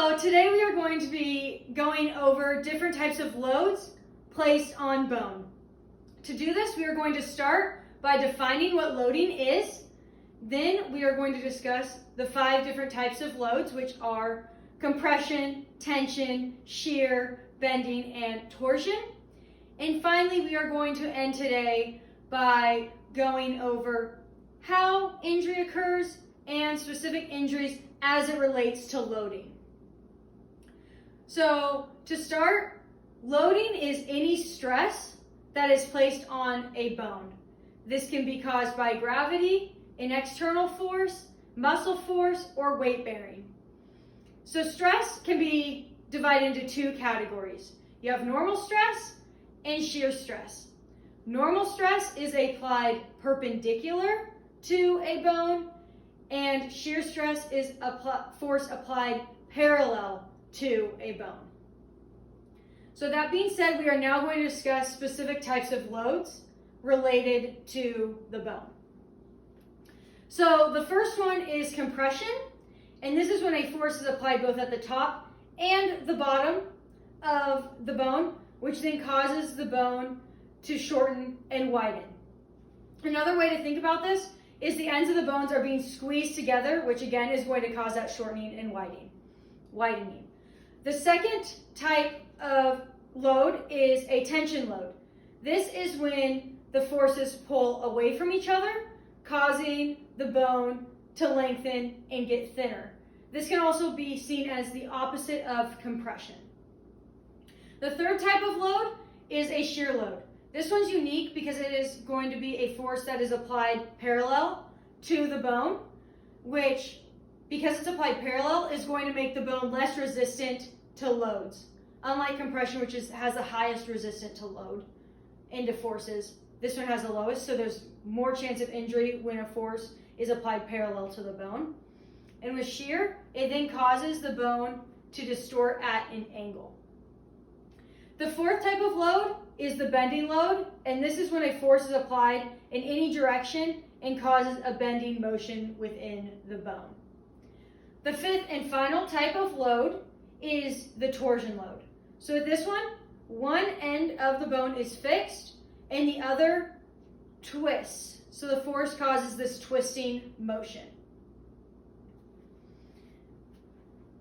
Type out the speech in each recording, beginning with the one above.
So today we are going to be going over different types of loads placed on bone. To do this, we are going to start by defining what loading is. Then we are going to discuss the 5 different types of loads, which are compression, tension, shear, bending, and torsion. And finally, we are going to end today by going over how injury occurs and specific injuries as it relates to loading. So to start, loading is any stress that is placed on a bone. This can be caused by gravity, an external force, muscle force, or weight bearing. So stress can be divided into 2 categories. You have normal stress and shear stress. Normal stress is applied perpendicular to a bone, and shear stress is a force applied parallel to a bone. So that being said, we are now going to discuss specific types of loads related to the bone. So the first one is compression, and this is when a force is applied both at the top and the bottom of the bone, which then causes the bone to shorten and widen. Another way to think about this is the ends of the bones are being squeezed together, which again is going to cause that shortening and widening. The second type of load is a tension load. This is when the forces pull away from each other, causing the bone to lengthen and get thinner. This can also be seen as the opposite of compression. The third type of load is a shear load. This one's unique because it is going to be a force that is applied parallel to the bone, which, because it's applied parallel, is going to make the bone less resistant to loads. Unlike compression, which has the highest resistance to load and to forces, this one has the lowest, so there's more chance of injury when a force is applied parallel to the bone. And with shear, it then causes the bone to distort at an angle. The fourth type of load is the bending load, and this is when a force is applied in any direction and causes a bending motion within the bone. The fifth and final type of load is the torsion load. So with this one end of the bone is fixed and the other twists. So the force causes this twisting motion.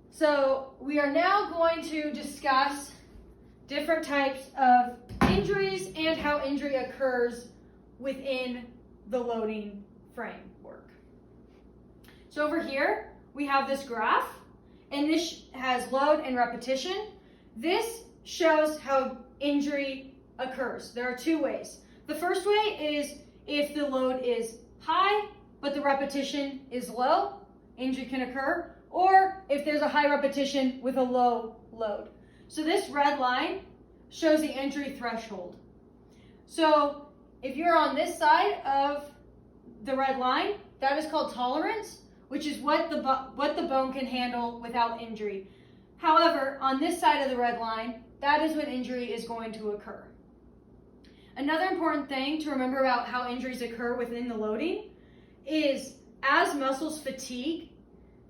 So we are now going to discuss different types of injuries and how injury occurs within the loading framework. So over here, we have this graph, and this has load and repetition. This shows how injury occurs. There are 2 ways. The first way is if the load is high, but the repetition is low, injury can occur, or if there's a high repetition with a low load. So this red line shows the injury threshold. So if you're on this side of the red line, that is called tolerance, which is what the bone can handle without injury. However, on this side of the red line, that is when injury is going to occur. Another important thing to remember about how injuries occur within the loading is as muscles fatigue,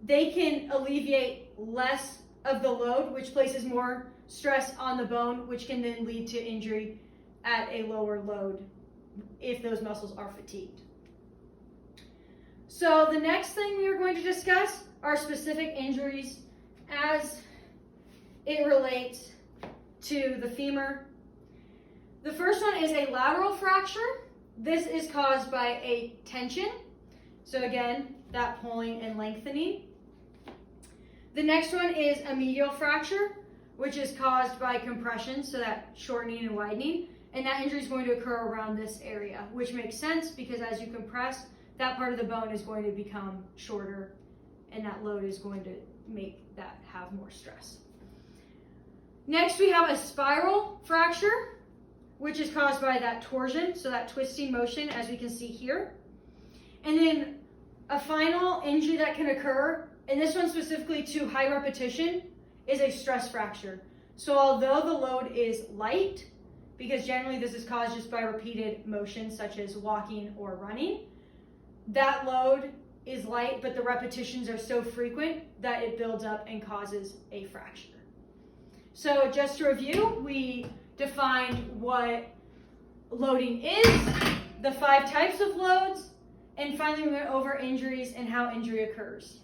they can alleviate less of the load, which places more stress on the bone, which can then lead to injury at a lower load if those muscles are fatigued. So the next thing we are going to discuss are specific injuries as it relates to the femur. The first one is a lateral fracture. This is caused by a tension. So again, that pulling and lengthening. The next one is a medial fracture, which is caused by compression, so that shortening and widening. And that injury is going to occur around this area, which makes sense because as you compress, that part of the bone is going to become shorter, and that load is going to make that have more stress. Next, we have a spiral fracture, which is caused by that torsion, so that twisting motion, as we can see here. And then a final injury that can occur, and this one specifically to high repetition, is a stress fracture. So although the load is light, because generally this is caused just by repeated motion such as walking or running, that load is light, but the repetitions are so frequent that it builds up and causes a fracture. So just to review, we defined what loading is, the 5 types of loads, and finally we went over injuries and how injury occurs.